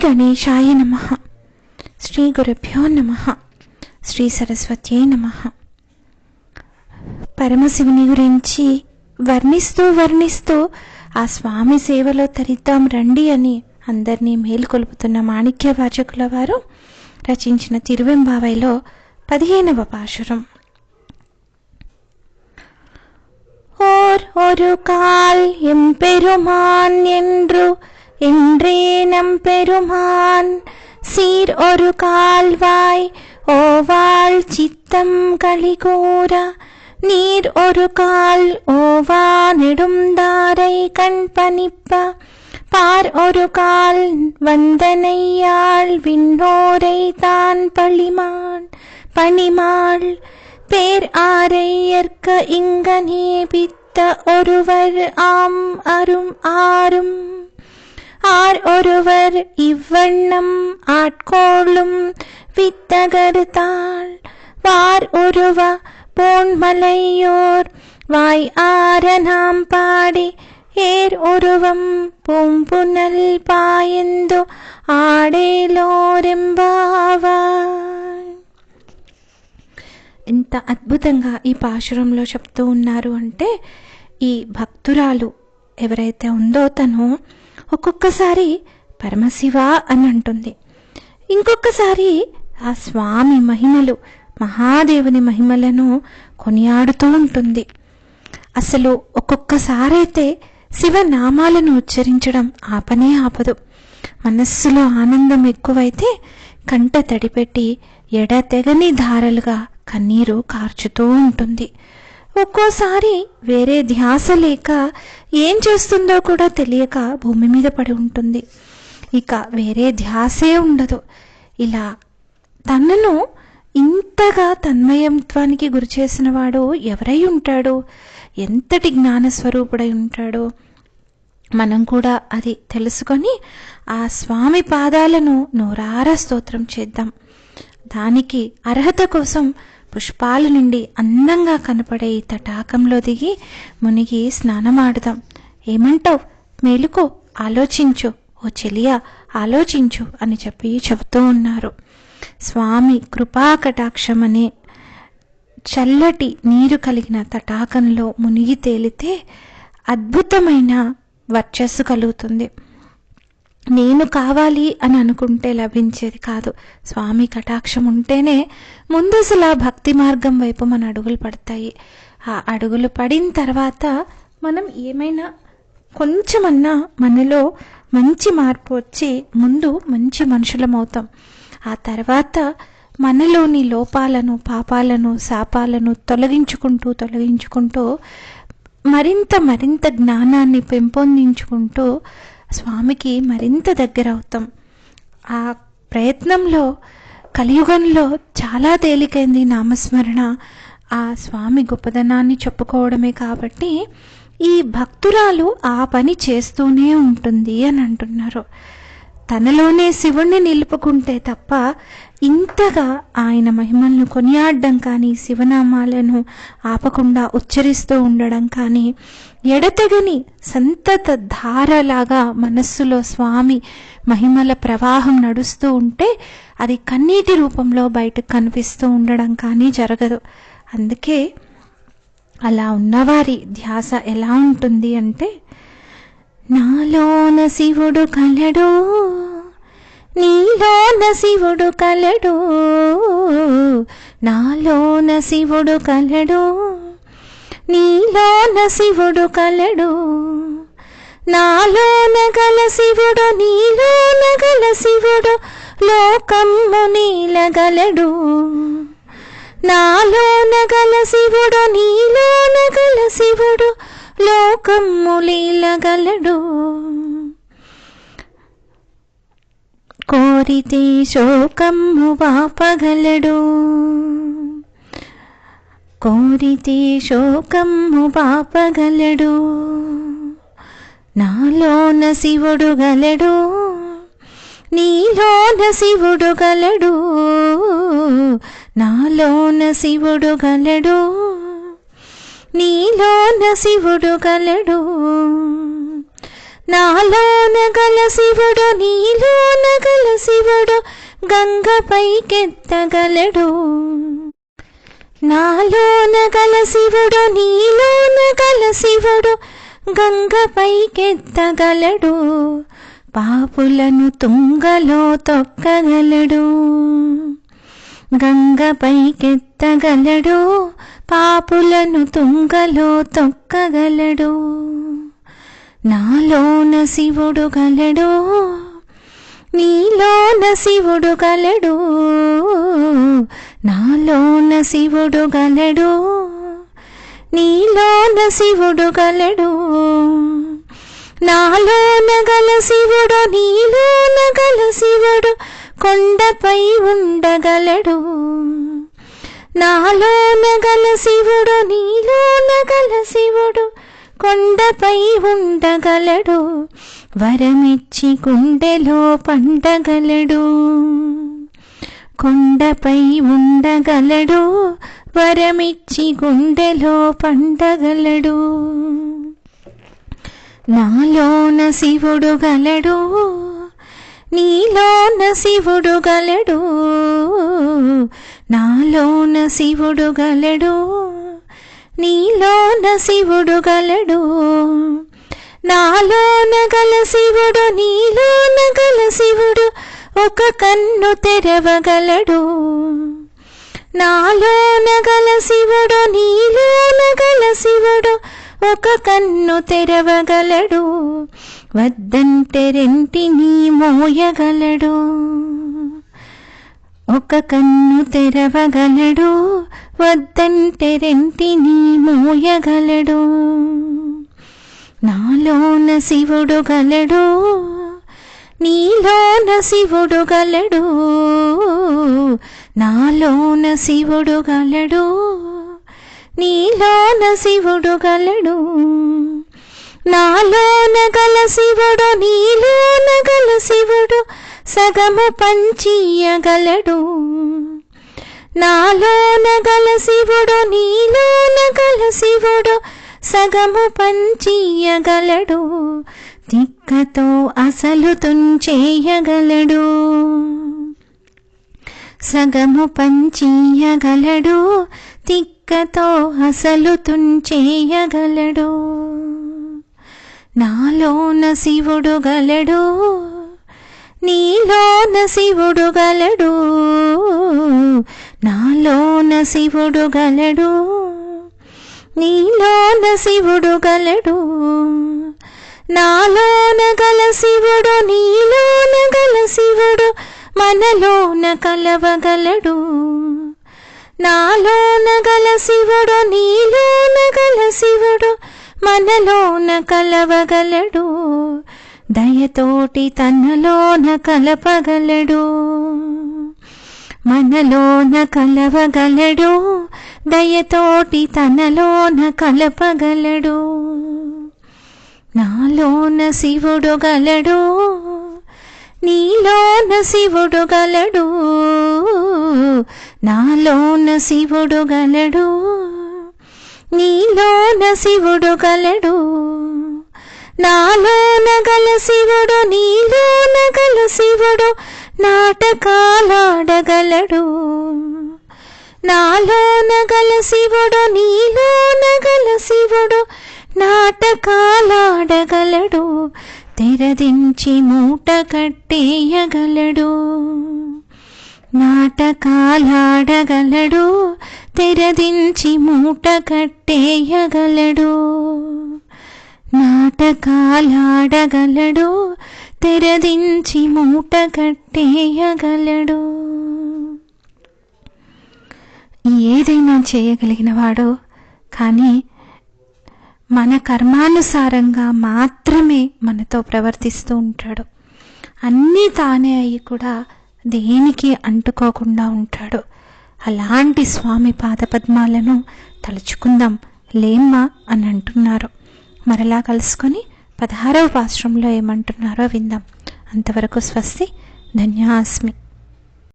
గణేశాయ నమః. శ్రీ గురుభ్యో నమః. శ్రీ సరస్వత్యై నమః. పరమశివుని గురించి వర్ణిస్తూ ఆ స్వామి సేవలో తరిద్దాం రండి అని అందరినీ మేలుకొలుపుతున్న మాణిక్య వాచకుల వారు రచించిన తిరువెంబావైలో 15వ పాశురం. ஒரு கால் எம்பெருமான் என்றே நம்பெருமான் சீர் ஒரு கால்வாய் ஓவாள் சித்தம் கலிகூர நீர் ஒரு கால் ஓவா நெடுந்தாரை கண் பனிப்ப பார் ஒரு கால் வந்தனையாள் விண்ணோரை தான் பணிமாள் பேர் ஆரையர்க்க இங்கனே பித்த ஒருவர் ஆம் ஆரும் ஆர் ஒருவர் இவ்வண்ணம் ஆட்கோளும் வித்தகர்த்தாள் வார் ஒருவ போன்மலையோர் வாய் ஆர நாம் பாடி ஏர் ஒருவம் பூம்புனல் பாயந்து ఆడేలోరెంబావాయ్. ఎంత అద్భుతంగా ఈ పాశురంలో చెప్తూ ఉన్నారు అంటే, ఈ భక్తురాలు ఎవరైతే ఉందో తను ఒక్కొక్కసారి పరమశివ అని అంటుంది, ఇంకొకసారి ఆ స్వామి మహిమలు, మహాదేవుని మహిమలను కొనియాడుతూ ఉంటుంది. అసలు ఒక్కొక్కసారైతే శివనామాలను ఉచ్చరించడం ఆపదు. మనస్సులో ఆనందం ఎక్కువైతే కంట తడిపెట్టి ఎడతెగని ధారలుగా కన్నీరు కార్చుతూ ఉంటుంది. ఒక్కోసారి వేరే ధ్యాస లేక ఏం చేస్తుందో కూడా తెలియక భూమి మీద పడి ఉంటుంది. ఇక వేరే ధ్యాసే ఉండదు. ఇలా తనను ఇంతగా తన్మయత్వానికి గురి చేసిన వాడు ఎవరై ఉంటాడు, ఎంతటి జ్ఞానస్వరూపుడై ఉంటాడో మనం కూడా అది తెలుసుకొని ఆ స్వామి పాదాలను నోరారా స్తోత్రం చేద్దాం. దానికి అర్హత కోసం పుష్పాల నుండి అందంగా కనపడే ఈ తటాకంలో దిగి మునిగి స్నానమాడుదాం. ఏమంటావు? మేలుకో, ఆలోచించు, ఓ చెలియా ఆలోచించు అని చెబుతూ ఉన్నారు. స్వామి కృపా కటాక్షం అనే చల్లటి నీరు కలిగిన తటాకంలో మునిగి తేలితే అద్భుతమైన వర్చస్సు కలుగుతుంది. నేను కావాలి అని అనుకుంటే లభించేది కాదు. స్వామి కటాక్షం ఉంటేనే ముందు అసలు ఆ భక్తి మార్గం వైపు మన అడుగులు పడతాయి. ఆ అడుగులు పడిన తర్వాత మనం ఏమైనా కొంచెమన్నా మనలో మంచి మార్పు వచ్చి ముందు మంచి మనుషులమవుతాం. ఆ తర్వాత మనలోని లోపాలను, పాపాలను, శాపాలను తొలగించుకుంటూ మరింత జ్ఞానాన్ని పెంపొందించుకుంటూ స్వామికి మరింత దగ్గర అవుతాం. ఆ ప్రయత్నంలో కలియుగంలో చాలా తేలికైంది నామస్మరణ. ఆ స్వామి గొప్పదనాన్ని చెప్పుకోవడమే. కాబట్టి ఈ భక్తురాలు ఆ పని చేస్తూనే ఉంటుంది అని అంటున్నారు. తనలోనే శివుణ్ణి నిలుపుకుంటే తప్ప ఇంతగా ఆయన మహిమలను కొనియాడడం కానీ, శివనామాలను ఆపకుండా ఉచ్చరిస్తూ ఉండడం కానీ, ఎడతెగని సంతత ధారలాగా మనస్సులో స్వామి మహిమల ప్రవాహం నడుస్తూ ఉంటే అది కన్నీటి రూపంలో బయటకు కనిపిస్తూ ఉండడం కానీ జరగదు. అందుకే అలా ఉన్నవారి ధ్యాస ఎలా ఉంటుంది అంటే, నాలోన శివుడు కలడు, నీలోన శివుడు కలడు, నాలోన శివుడు కలడు, నీలోన శివుడు కలడు, నాలోన గల శివుడు నీలోన గల శివుడు లోకమ్ము నీలగలడు, నాలోన గల శివుడు నీలోన గల శివుడు లోకమ్ము లీలగలడు, కోరితే శోకమ్ము వాపగలడు, కోరితే శోకమ్ము వాపగలడు, నాలోన శివుడు గలడు, నీలోన శివుడు గలడు, నాలోన శివుడు గలడు, నీలోన శివుడు గలడు, నాలోన గల శివుడు నీలోన గల శివుడు గంగపైకెత్తగలడు. నాలోన గల శివుడు నీలోన గల శివుడు గంగపైకెత్తగలడు. పాపులను తుంగలో తొక్కగలడు. గంగపైకెత్తగలడు. పాపులను తుంగలో తొక్కగలడు. నాలోన శివుడు గలడు. నీలోన శివుడు గలడు. నాలోన శివుడు గలడు. నీలోన శివుడు గలడు. నాలోన గల శివుడు నీలోన గల శివుడు కొండపై ఉండగలడు. నాలోన గల శివుడు నీలోన గల శివుడు కొండపై ఉండగలడు. వరమిచ్చి గుండెలో పండగలడు. కొండపై ఉండగలడు. వరమిచ్చి గుండెలో పండగలడు. నాలోన శివుడు గలడు. నీలోన శివుడు గలడు. నాలోన శివుడు గలడు. నీలోన శివుడు గలడు. నాలోన గల శివుడు నీలోన గల శివుడు ఒక కన్ను తెరవగలడు. నాలోన గల శివుడు నీలోన గల శివుడు ఒక కన్ను తెరవగలడు. వద్దంటే రెంటిని మోయగలడు. ఒక కన్ను తెరవగలడు. వద్దంటే రెంటిని మోయగలడు. నాలోన శివుడు గలడు. నీలోన శివుడు గలడు. నాలోన శివుడు గలడు. నీలోన శివుడు గలడు. నాలోన గల శివుడు నీలోన గల శివుడు సగము పంచియగలడు. నాలోన గల శివుడు నీలోన గల శివుడు సగము పంచియగలడు. తిక్కతో అసలు తుంచేయగలడు. సగము పంచియగలడు. తిక్కతో అసలు తుంచేయగలడు. నాలోన శివుడు గలడు. నీలోన శివుడు గలడు. నాలోన శివుడు గలడు. నీలోన శివుడు గలడు. నాలోన గల శివుడు నీలోన గల శివుడు మనలోన కలవగలడు. నాలోన గల శివుడు నీలోన గల శివుడు మనలోన కలవగలడు. దయతోటి తనలోన కలపగలడు. మనలోన కలవగలడు. దయతోటి తనలోన కలపగలడు. నాలోన శివుడు గలడు. నీలోన శివుడు గలడు. నాలోన శివుడు గలడు. నీలోన శివుడు గలడు. నాలోన గల శివుడు నీలోన గల శివుడు నాటకాలాడగలడు. నాలోన గల శివుడు నీలోన గల శివుడు నాటకాలాడగలడు. తెరదించి మూట కట్టేయగలడు. నాటకాలాడగలడు. తెరదించి మూట కట్టేయగలడు. నాటకాలాడగలడు. తెరదించి మూట కట్టేయగలడు. ఏదైనా చేయగలిగిన వాడు, కానీ మన కర్మానుసారంగా మాత్రమే మనతో ప్రవర్తిస్తూ ఉంటాడు. అన్నీ తానే అయి కూడా దేనికి అంటుకోకుండా ఉంటాడు. అలాంటి స్వామి పాదపద్మాలను తలుచుకుందాం లేమ్మా అని అంటున్నారు. మరలా కలుసుకొని 16వ పాశ్రంలో ఏమంటున్నారో విందాం. అంతవరకు స్వస్తి. ధన్యాస్మి.